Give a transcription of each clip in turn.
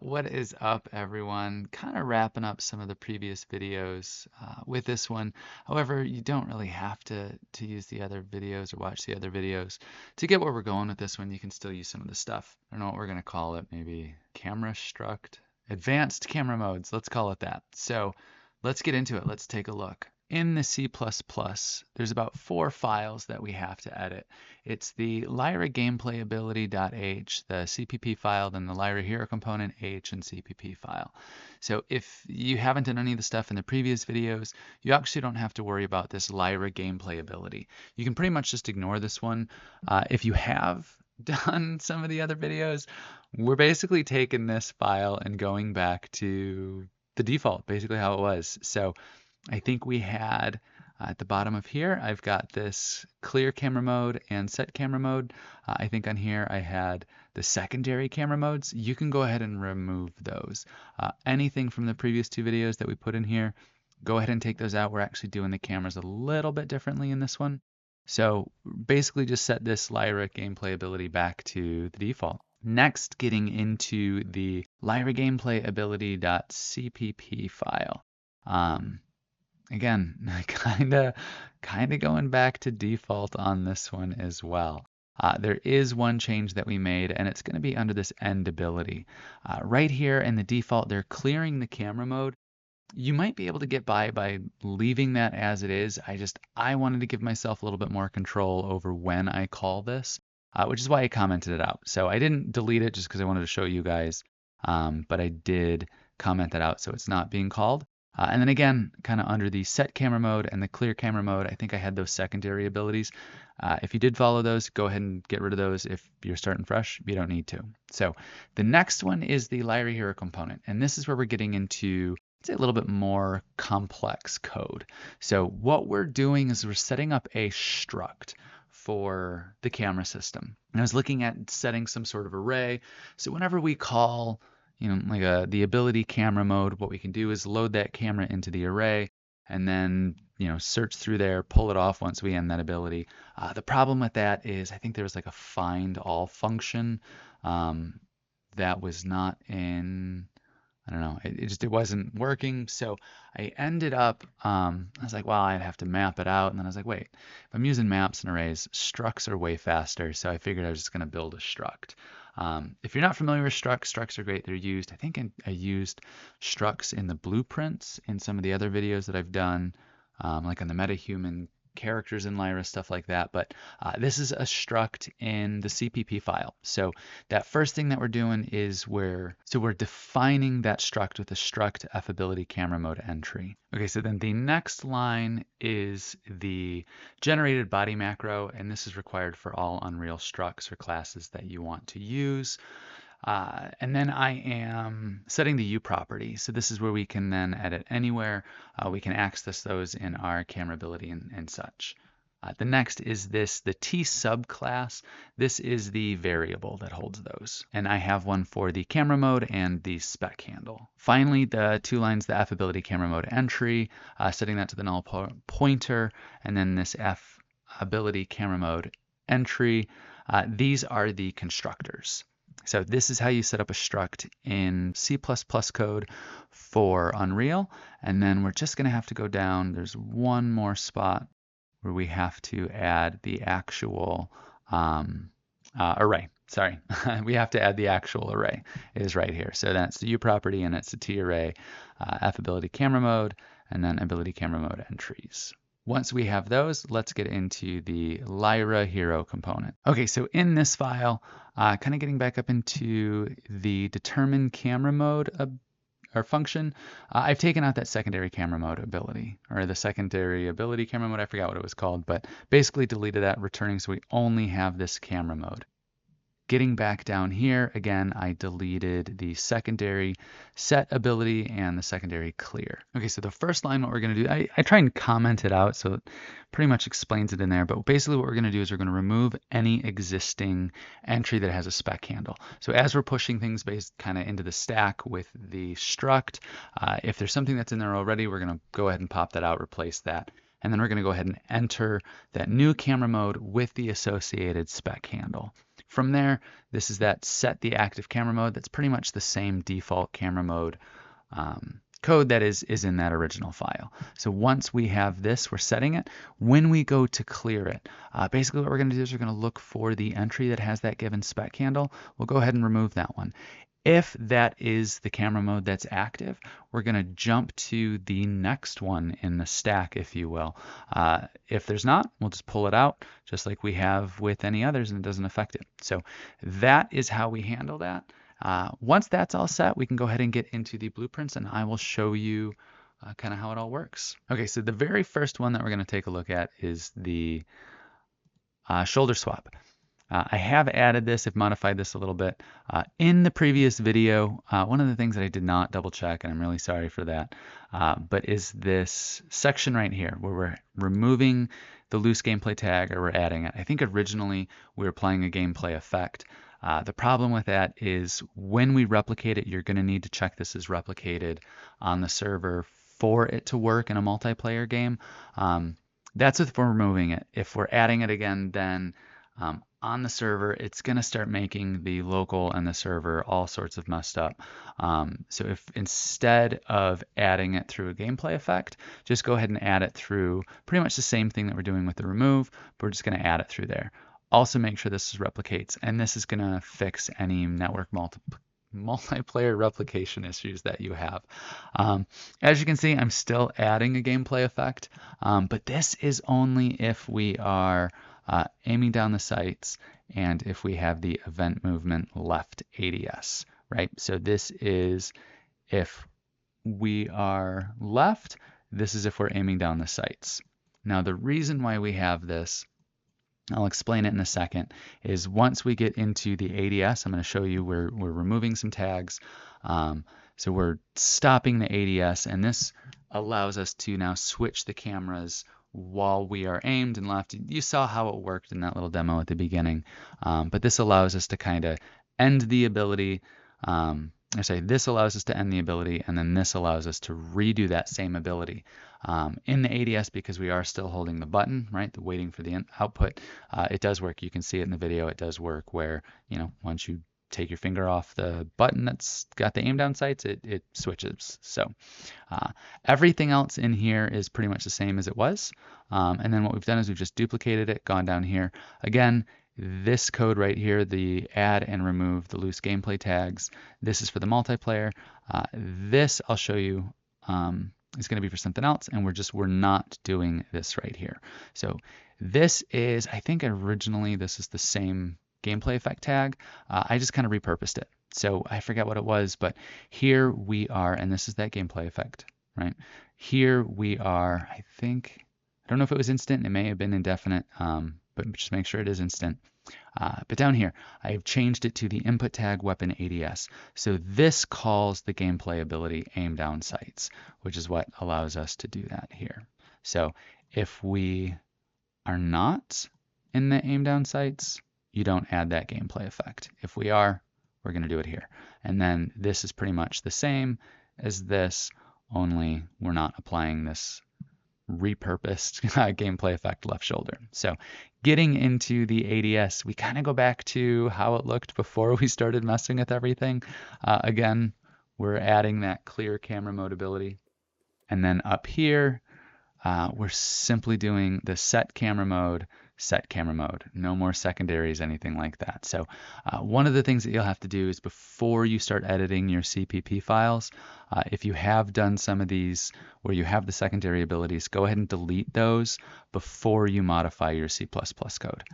What is up, everyone? Kind of wrapping up some of the previous videos with this one. However, you don't really have to use the other videos or watch the other videos to get where we're going with this one. You can still use some of the stuff. I don't know what we're going to call it. Maybe camera struct, advanced camera modes. Let's call it that. So let's get into it. Let's take a look. In the C++, there's about 4 files that we have to edit. It's the LyraGameplayAbility.h, the CPP file, then the LyraHeroComponent.h and CPP file. So if you haven't done any of the stuff in the previous videos, you actually don't have to worry about this LyraGameplayAbility. You can pretty much just ignore this one. If you have done some of the other videos, we're basically taking this file and going back to the default, basically how it was. So I think we had at the bottom of here, I've got this clear camera mode and set camera mode. I think on here I had the secondary camera modes. You can go ahead and remove those. Anything from the previous 2 videos that we put in here, go ahead and take those out. We're actually doing the cameras a little bit differently in this one. So basically just set this Lyra gameplay ability back to the default. Next, getting into the LyraGameplayAbility.cpp file. Again, kind of going back to default on this one as well. There is one change that we made, and it's going to be under this end ability. Right here in the default, they're clearing the camera mode. You might be able to get by leaving that as it is. I wanted to give myself a little bit more control over when I call this, which is why I commented it out. So I didn't delete it just because I wanted to show you guys, but I did comment that out so it's not being called. And then again, kind of under the set camera mode and the clear camera mode, I think I had those secondary abilities. If you did follow those, go ahead and get rid of those. If you're starting fresh, you don't need to. So the next one is the LyraHeroComponent. And this is where we're getting into, I'd say, a little bit more complex code. So what we're doing is we're setting up a struct for the camera system. And I was looking at setting some sort of array. So whenever we call like the ability camera mode, what we can do is load that camera into the array and then, search through there, pull it off once we end that ability. The problem with that is I think there was like a find all function that was not in, I don't know, it wasn't working. So I ended up, I was like, well, I'd have to map it out. And then I was like, wait, if I'm using maps and arrays, structs are way faster. So I figured I was just going to build a struct. If you're not familiar with structs are great. They're used, I think I used structs in the blueprints in some of the other videos that I've done, like on the metahuman characters in Lyra, stuff like that. But this is a struct in the CPP file. So that first thing that we're doing is we're defining that struct with a struct fAbility camera mode entry. Okay, so then the next line is the generated body macro, and this is required for all Unreal structs or classes that you want to use. And then I am setting the U property. So this is where we can then edit anywhere. We can access those in our camera ability and such. The next is the T subclass. This is the variable that holds those. And I have one for the camera mode and the spec handle. Finally, the 2 lines, the fAbility camera mode entry, setting that to the null pointer, and then this fAbility camera mode entry. These are the constructors. So this is how you set up a struct in C++ code for Unreal. And then we're just going to have to go down. There's one more spot where we have to add the actual array. Sorry, we have to add the actual array. It is right here. So that's the U property and it's the T array, fAbility camera mode, and then ability camera mode entries. Once we have those, let's get into the Lyra Hero component. Okay, so in this file, kind of getting back up into the determine camera mode or function, I've taken out that secondary camera mode ability, or the secondary ability camera mode. I forgot what it was called, but basically deleted that, returning so we only have this camera mode. Getting back down here, again, I deleted the secondary set ability and the secondary clear. Okay, so the first line, what we're going to do, I try and comment it out, so it pretty much explains it in there, but basically what we're going to do is we're going to remove any existing entry that has a spec handle. So as we're pushing things based kind of into the stack with the struct, if there's something that's in there already, we're going to go ahead and pop that out, replace that. And then we're going to go ahead and enter that new camera mode with the associated spec handle. From there, this is that set the active camera mode. That's pretty much the same default camera mode code that is in that original file. So once we have this, we're setting it. When we go to clear it, basically what we're going to do is we're going to look for the entry that has that given spec handle. We'll go ahead and remove that one. If that is the camera mode that's active, we're going to jump to the next one in the stack, if you will. If there's not, we'll just pull it out, just like we have with any others, and it doesn't affect it. So that is how we handle that. Once that's all set, we can go ahead and get into the blueprints, and I will show you kind of how it all works. Okay, so the very first one that we're going to take a look at is the shoulder swap. I have added this, I've modified this a little bit. In the previous video, one of the things that I did not double check, and I'm really sorry for that, but is this section right here where we're removing the loose gameplay tag or we're adding it. I think originally we were applying a gameplay effect. The problem with that is when we replicate it, you're going to need to check this is replicated on the server for it to work in a multiplayer game. That's if we're removing it. If we're adding it again, then on the server, it's going to start making the local and the server all sorts of messed up. So if instead of adding it through a gameplay effect, just go ahead and add it through pretty much the same thing that we're doing with the remove, but we're just going to add it through there. Also make sure this replicates, and this is going to fix any network multiplayer replication issues that you have. As you can see, I'm still adding a gameplay effect, but this is only if we are aiming down the sights and if we have the event movement left ADS, right? So this is if we are left, this is if we're aiming down the sights. Now the reason why we have this, I'll explain it in a second, is once we get into the ADS, I'm going to show you we're removing some tags. So we're stopping the ADS, and this allows us to now switch the cameras while we are aimed and left. You saw how it worked in that little demo at the beginning, but this allows us to kind of end the ability. This allows us to end the ability, and then this allows us to redo that same ability. In the ADS, because we are still holding the button, right, waiting for the output, it does work. You can see it in the video. It does work where, once you take your finger off the button that's got the aim down sights, it switches. So everything else in here is pretty much the same as it was. And then what we've done is we've just duplicated it, gone down here. Again, this code right here, the add and remove the loose gameplay tags, this is for the multiplayer. This I'll show you is going to be for something else, and we're not doing this right here. So this is, I think originally this is the same gameplay effect tag. I just kind of repurposed it. So I forget what it was, but here we are, and this is that gameplay effect, right? Here we are, I don't know if it was instant, it may have been indefinite, but just make sure it is instant. But down here, I've changed it to the input tag weapon ADS. So this calls the gameplay ability aim down sights, which is what allows us to do that here. So if we are not in the aim down sights, you don't add that gameplay effect. If we are, we're going to do it here. And then this is pretty much the same as this, only we're not applying this repurposed gameplay effect left shoulder. So getting into the ADS, we kind of go back to how it looked before we started messing with everything. Again, we're adding that clear camera mode ability. And then up here, we're simply doing the set camera mode. No more secondaries, anything like that. So one of the things that you'll have to do is before you start editing your CPP files, if you have done some of these where you have the secondary abilities, go ahead and delete those before you modify your C++ code.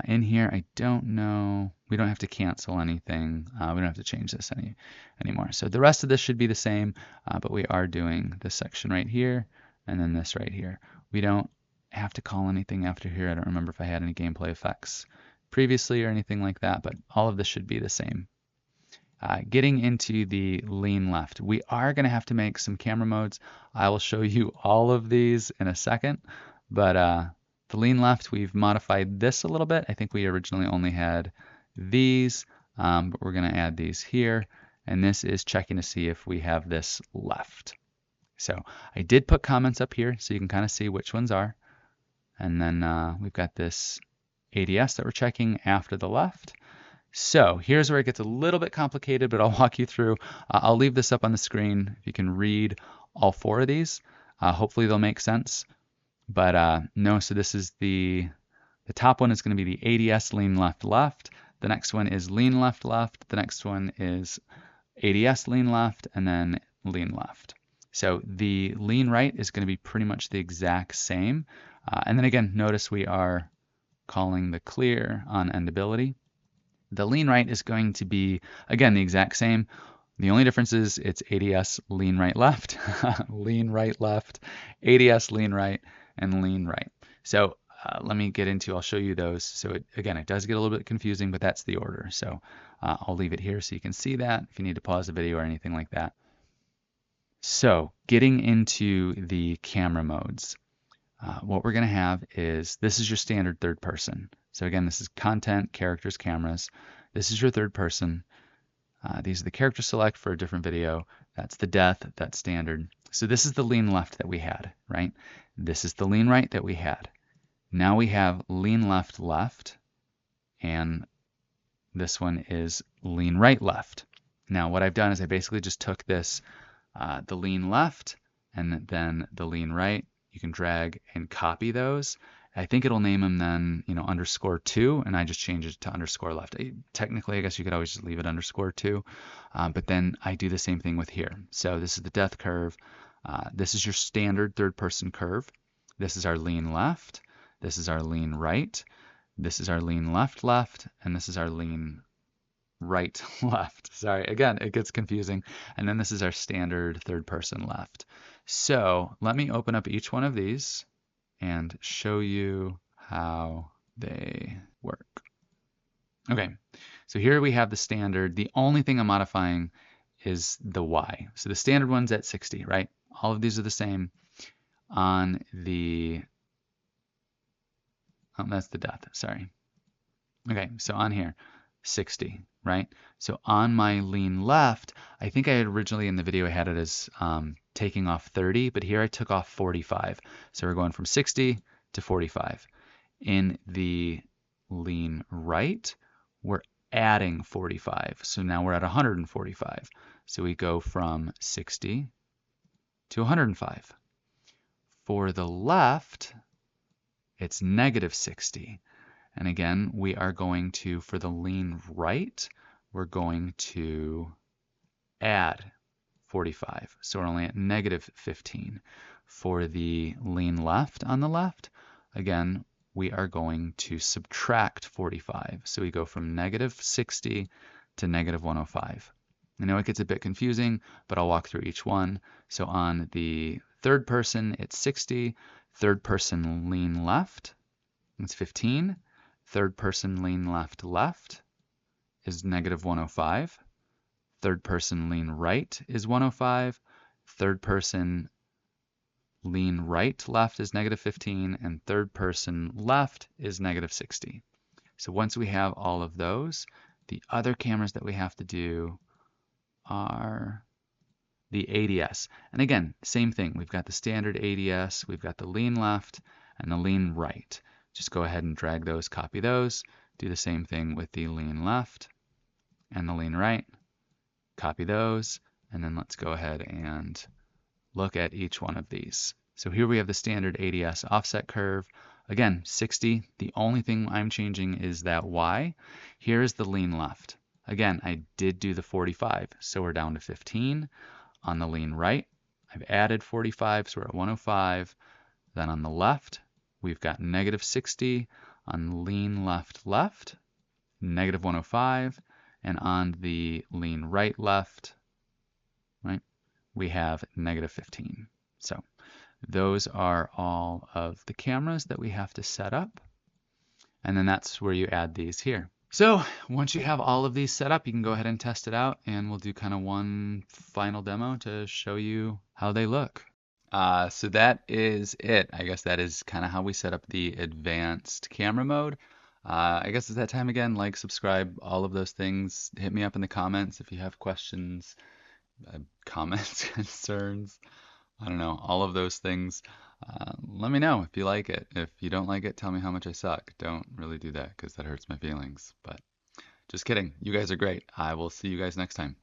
In here, I don't know, we don't have to cancel anything. We don't have to change this anymore. So the rest of this should be the same, but we are doing this section right here and then this right here. We don't have to call anything after here. I don't remember if I had any gameplay effects previously or anything like that, but all of this should be the same. Getting into the lean left, we are going to have to make some camera modes. I will show you all of these in a second, but the lean left, we've modified this a little bit. I think we originally only had these, but we're going to add these here, and this is checking to see if we have this left. So I did put comments up here so you can kind of see which ones are. And then we've got this ADS that we're checking after the left. So here's where it gets a little bit complicated, but I'll walk you through. I'll leave this up on the screen. If you can read all 4 of these, hopefully they'll make sense. But no, so this is the top one is going to be the ADS lean left left. The next one is lean left left. The next one is ADS lean left, and then lean left. So the lean right is going to be pretty much the exact same. And then again, notice we are calling the clear on endability. The lean right is going to be, again, the exact same. The only difference is it's ADS lean right left, lean right left, ADS lean right, and lean right. So let me get into, I'll show you those. So again, it does get a little bit confusing, but that's the order. So I'll leave it here so you can see that if you need to pause the video or anything like that. So getting into the camera modes, what we're going to have is, this is your standard third person. So again, this is content, characters, cameras. This is your third person. These are the character select for a different video. That's the death, that's standard. So this is the lean left that we had, right? This is the lean right that we had. Now we have lean left left, and this one is lean right left. Now what I've done is I basically just took this, the lean left, and then the lean right. You can drag and copy those. I think it'll name them then, _2, and I just change it to _left. Technically, I guess you could always just leave it _2, but then I do the same thing with here. So this is the death curve. This is your standard third-person curve. This is our lean left. This is our lean right. This is our lean left left, and this is our lean right left. Sorry, again, it gets confusing. And then this is our standard third-person left. So let me open up each one of these and show you how they work. Okay, so here we have the standard. The only thing I'm modifying is the Y. So the standard one's at 60, right? All of these are the same. On the, oh, that's the death, sorry. Okay, so on here, 60, right? So on my lean left, I think I had originally in the video I had it as taking off 30, but here I took off 45. So we're going from 60 to 45. In the lean right, we're adding 45. So now we're at 145. So we go from 60 to 105. For the left, it's -60. And again, we are going to, for the lean right, we're going to add 45. So we're only at -15. For the lean left on the left, again, we are going to subtract 45. So we go from -60 to -105. I know it gets a bit confusing, but I'll walk through each one. So on the third person, it's 60. Third person lean left, it's 15. Third person lean left left is -105. Third person lean right is 105. Third person lean right left is -15. And third person left is -60. So once we have all of those, the other cameras that we have to do are the ADS. And again, same thing. We've got the standard ADS, we've got the lean left and the lean right. Just go ahead and drag those, copy those. Do the same thing with the lean left and the lean right. Copy those, and then let's go ahead and look at each one of these. So here we have the standard ADS offset curve. Again, 60. The only thing I'm changing is that Y. Here is the lean left. Again, I did do the 45, so we're down to 15. On the lean right, I've added 45, so we're at 105. Then on the left, we've got -60. On the lean left left, -105. And on the lean right left, right, we have -15. So those are all of the cameras that we have to set up. And then that's where you add these here. So once you have all of these set up, you can go ahead and test it out, and we'll do kind of one final demo to show you how they look. So that is it. I guess that is kind of how we set up the advanced camera mode. I guess it's that time again. Like, subscribe, all of those things. Hit me up in the comments if you have questions, comments, concerns. I don't know, all of those things. Let me know if you like it. If you don't like it, tell me how much I suck. Don't really do that because that hurts my feelings. But just kidding. You guys are great. I will see you guys next time.